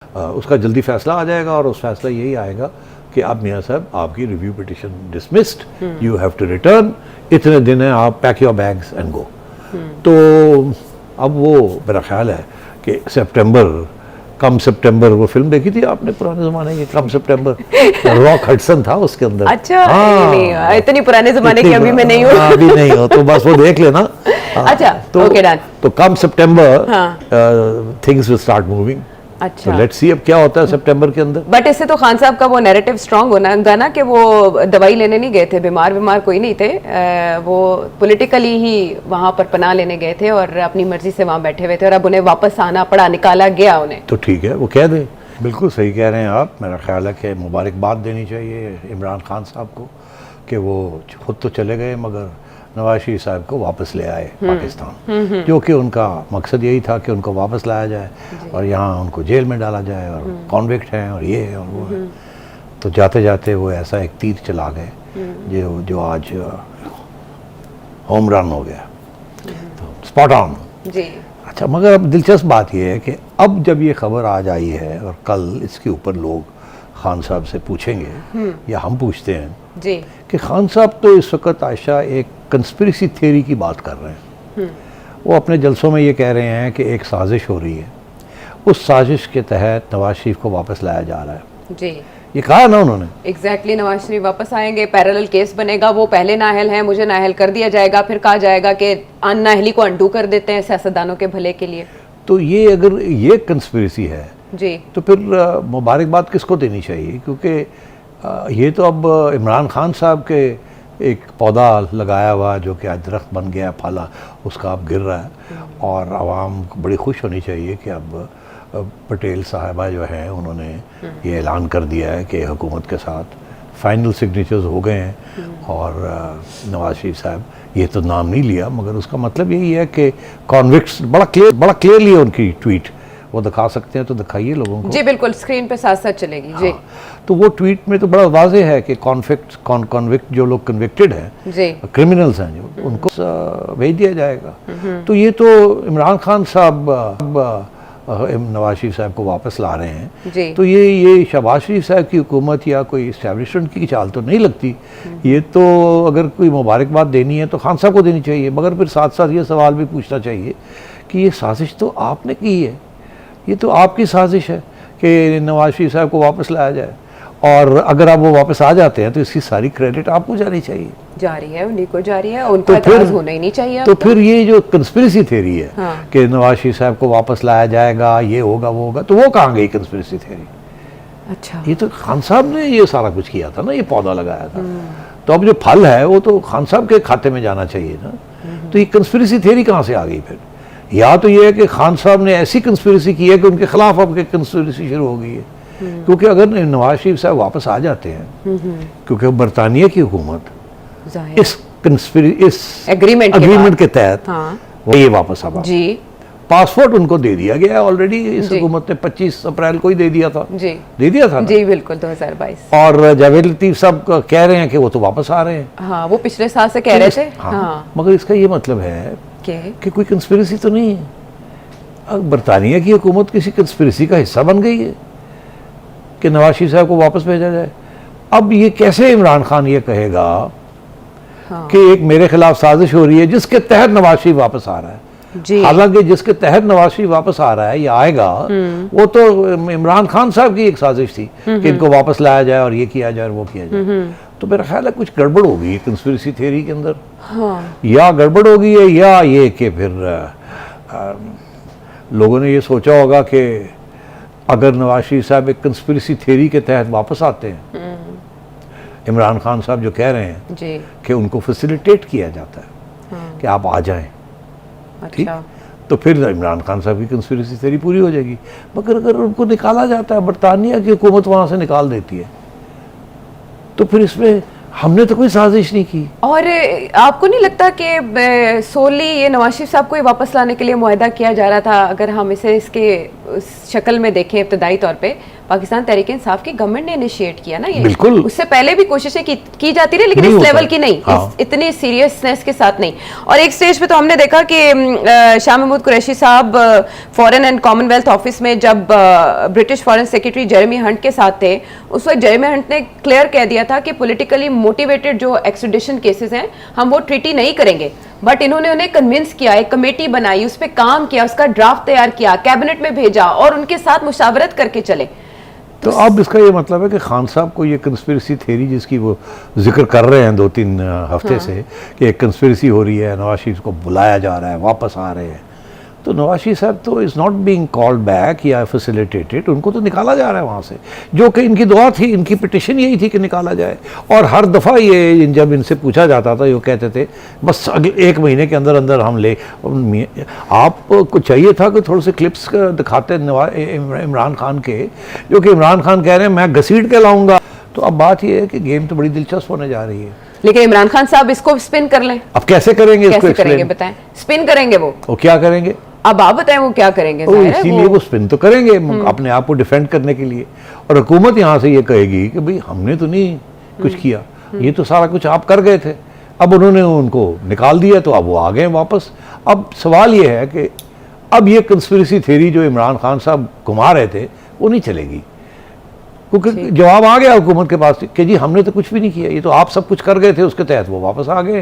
उसका जल्दी फैसला आ जाएगा और उस फैसला यही आएगा कि आप मियाँ साहब आपकी review petition dismissed, you have to return, इतने दिन है, आप pack your bags and go. तो अब वो मेरा ख्याल है कि कम सितंबर वो फिल्म देखी थी आपने पुराने ज़माने की, कम सितंबर रॉक हडसन था उसके अंदर। अच्छा, नहीं, इतनी पुराने ज़माने की अभी मैं नहीं हूँ। अभी नहीं हो तो बस वो देख लेना। अच्छा, ओके डन। तो कम सितंबर थिंग्स विल स्टार्ट मूविंग। अच्छा, तो लेट्स सी अब क्या होता है सितंबर के अंदर। बट इससे तो खान साहब का वो नैरेटिव स्ट्रांग होना ना कि वो दवाई लेने नहीं गए थे, बीमार कोई नहीं थे, वो पॉलिटिकली ही वहाँ पर पनाह लेने गए थे और अपनी मर्जी से वहाँ बैठे हुए थे और अब उन्हें वापस आना पड़ा, निकाला गया उन्हें। तो ठीक है, वो कह दें। बिल्कुल सही कह रहे हैं आप। मेरा ख्याल है कि मुबारकबाद देनी चाहिए इमरान खान साहब को कि वो खुद तो चले गए मगर नवाज शरीफ साहब को वापस ले आए पाकिस्तान, जो कि उनका मकसद यही था कि उनको वापस लाया जाए और यहाँ उनको जेल में डाला जाए और कॉन्विक्ट हैं और ये है और वो है। तो जाते जाते वो ऐसा एक तीर चला गए जो आज होम रन हो गया, तो स्पॉट ऑन जी। अच्छा, मगर अब दिलचस्प बात यह है कि अब जब ये खबर आज आई है और कल इसके ऊपर लोग खान साहब से पूछेंगे या हम पूछते हैं जी कि खान साहब तो इस वक्त आयशा एक कंस्पिरेसी थ्योरी की बात कर रहे हैं। वो अपने जलसों में ये कह रहे हैं कि एक साजिश हो रही है, उस साजिश के तहत नवाज शरीफ को वापस लाया जा रहा है जी। ये कहा ना उन्होंने। एग्जैक्टली, नवाज शरीफ वापस आएंगे, पैरेलल केस बनेगा, वो पहले नाअहल हैं, मुझे नाअहल कर दिया जाएगा, फिर कहा जाएगा कि नाअहली को अंडू कर देते हैं सियासतदानों के भले के लिए। तो ये अगर ये कंस्पिरेसी है जी तो फिर मुबारकबाद किसको देनी चाहिए? क्योंकि ये तो अब इमरान खान साहब के एक पौधा लगाया हुआ जो कि आज दरख्त बन गया, फला उसका अब गिर रहा है और आवाम को बड़ी खुश होनी चाहिए कि अब पटेल साहबा जो हैं उन्होंने ये ऐलान कर दिया है कि हुकूमत के साथ फाइनल सिग्नेचर्स हो गए हैं और नवाज शरीफ साहब, ये तो नाम नहीं लिया मगर उसका मतलब यही है कि कॉन्विक्ट्स बड़ा क्लियरली उनकी ट्वीट वो दिखा सकते हैं तो दिखाइए लोगों को। जी बिल्कुल, स्क्रीन पे साथ साथ चलेगी। जी हाँ, तो वो ट्वीट में तो बड़ा वाज़ेह है कि कॉन्विक्ट जो लोग कन्विक्टेड हैं जी, क्रिमिनल्स हैं जो, उनको भेज दिया जाएगा। तो ये तो इमरान खान साहब नवाज शरीफ साहब को वापस ला रहे हैं जी। तो ये शहबाज शरीफ साहब की हुकूमत या कोई इस्टेब्लिशमेंट की चाल तो नहीं लगती। ये तो अगर कोई मुबारकबाद देनी है तो खान साहब को देनी चाहिए, मगर फिर साथ साथ ये सवाल भी पूछना चाहिए कि ये साजिश तो आपने की है, ये तो आपकी साजिश है कि नवाज शरीफ साहब को वापस लाया जाए और अगर आप वो वापस आ जाते हैं तो इसकी सारी क्रेडिट आपको जानी चाहिए। जा रही है, उन्हीं को जा रही है, उनको एतराज़ होना ही नहीं चाहिए। तो फिर ये जो कंस्पिरेसी थ्योरी है हाँ। कि नवाज शरीफ साहब को वापस लाया जाएगा, ये होगा वो होगा, तो वो कहाँ गई कंस्पिरेसी थ्योरी? अच्छा, ये तो खान साहब ने ये सारा कुछ किया था ना, ये पौधा लगाया था, तो अब जो फल है वो तो खान साहब के खाते में जाना चाहिए ना। तो ये कंस्पिरेसी थ्योरी कहाँ से आ गई फिर? या तो ये है कि खान साहब ने ऐसी कंस्पिरेसी की है कि उनके खिलाफ अब कंस्पिरेसी शुरू हो गई है। क्योंकि अगर नवाज शरीफ साहब वापस आ जाते हैं, क्योंकि बरतानिया की हुकूमत इस एग्रीमेंट के तहत वो ये वापस आ जी, पासपोर्ट उनको दे दिया गया है ऑलरेडी। इस हुकूमत ने 25 अप्रैल को ही दे दिया था जी, दे दिया था जी बिल्कुल 2022। और जावेद लतीफ साहब कह रहे हैं कि वो तो वापस आ रहे हैं। हाँ, वो पिछले साल से कह रहे थे। हाँ, मगर इसका ये मतलब है कि कोई कंस्पिरेसी तो नहीं है। अब बरतानिया की हुकूमत किसी कंस्पिरेसी का हिस्सा बन गई है कि नवाज शरीफ साहब को वापस भेजा जाए। अब ये कैसे इमरान खान ये कहेगा कि एक मेरे खिलाफ साजिश हो रही है जिसके तहत नवाज शरीफ वापस आ रहा है? हालांकि जिसके तहत नवाज शरीफ वापस आ रहा है या आएगा वो तो इमरान खान साहब की एक साजिश थी कि इनको वापस लाया जाए और ये किया जाए और वो किया जाए। तो मेरा ख्याल है कुछ गड़बड़ होगी कंस्पिरेसी थ्योरी के अंदर। हाँ। या गड़बड़ होगी है या ये कि फिर लोगों ने ये सोचा होगा कि अगर नवाज शरीफ साहब एक कंस्पिरेसी थ्योरी के तहत वापस आते हैं, इमरान खान साहब जो कह रहे हैं जी कि उनको फैसिलिटेट किया जाता है कि आप आ जाएं, ठीक, तो फिर इमरान खान साहब की कंस्पिरेसी थ्योरी पूरी हो जाएगी। मगर अगर उनको निकाला जाता है, बरतानिया की हुकूमत वहाँ से निकाल देती है, तो फिर इसमें हमने तो कोई साजिश नहीं की। और आपको नहीं लगता कि सोली ये नवाज शरीफ साहब को ही वापस लाने के लिए मुआहदा किया जा रहा था? अगर हम इसे इसके शक्ल में देखें इब्तदाई तौर पे, पाकिस्तान तहरीक इंसाफ की गवर्नमेंट ने इनिशिएट किया ना ये। बिल्कुल। उससे पहले भी कोशिशें की जाती रही, लेकिन नहीं इस होता। लेवल की नहीं, हाँ। इतनी सीरियसनेस के साथ नहीं। और एक स्टेज पे तो हमने देखा कि शाह महमूद कुरैशी साहब फॉरेन एंड कॉमनवेल्थ ऑफिस में जब British foreign secretary Jeremy Hunt के साथ थे, उस वक्त जेरेमी हंट ने क्लियर कह दिया था कि पॉलिटिकली मोटिवेटेड जो एक्सट्रेडिशन केसेस हैं हम वो ट्रीटी नहीं करेंगे। बट इन्होंने उन्हें कन्विंस किया, एक कमेटी बनाई, उस पर काम किया, उसका ड्राफ्ट तैयार किया, कैबिनेट में भेजा और उनके साथ मुशावरत करके चले। तो अब इसका ये मतलब है कि खान साहब को ये कंस्पिरेसी थ्योरी जिसकी वो जिक्र कर रहे हैं 2-3 हफ्ते से कि एक कंस्पिरेसी हो रही है, नवाज शरीफ को बुलाया जा रहा है, वापस आ रहे हैं, तो नवाज शरीफ साहब तो is not being called back या फैसिलिटेटेड, उनको तो निकाला जा रहा है वहाँ से, जो कि इनकी दुआ थी, इनकी पिटिशन यही थी कि निकाला जाए। और हर दफ़ा ये जब इनसे पूछा जाता था ये कहते थे बस अगले 1 महीने के अंदर अंदर हम ले। आपको चाहिए था कि थोड़े से क्लिप्स दिखाते इमरान खान के, जो कि इमरान खान कह रहे हैं मैं घसीट के लाऊंगा। तो अब बात ये है कि गेम तो बड़ी दिलचस्प होने जा रही है। लेकिन इमरान खान साहब इसको स्पिन कर लें, अब कैसे करेंगे इसको कैसे करेंगे explain? बताएं? स्पिन करेंगे वो क्या करेंगे? अब आप बताएं वो क्या करेंगे? तो जाहिर है इसीलिए वो स्पिन तो करेंगे अपने आप को डिफेंड करने के लिए, और हुकूमत यहाँ से ये कहेगी कि भाई हमने तो नहीं कुछ किया, ये तो सारा कुछ आप कर गए थे। अब उन्होंने उनको निकाल दिया तो अब वो आ गए वापस। अब सवाल ये है कि अब ये कंस्पिरेसी थ्योरी जो इमरान खान साहब घुमा रहे थे वो नहीं चलेगी, क्योंकि जवाब आ गया हुकूमत के पास कि जी हमने तो कुछ भी नहीं किया, ये तो आप सब कुछ कर गए थे, उसके तहत वो वापस आ गए।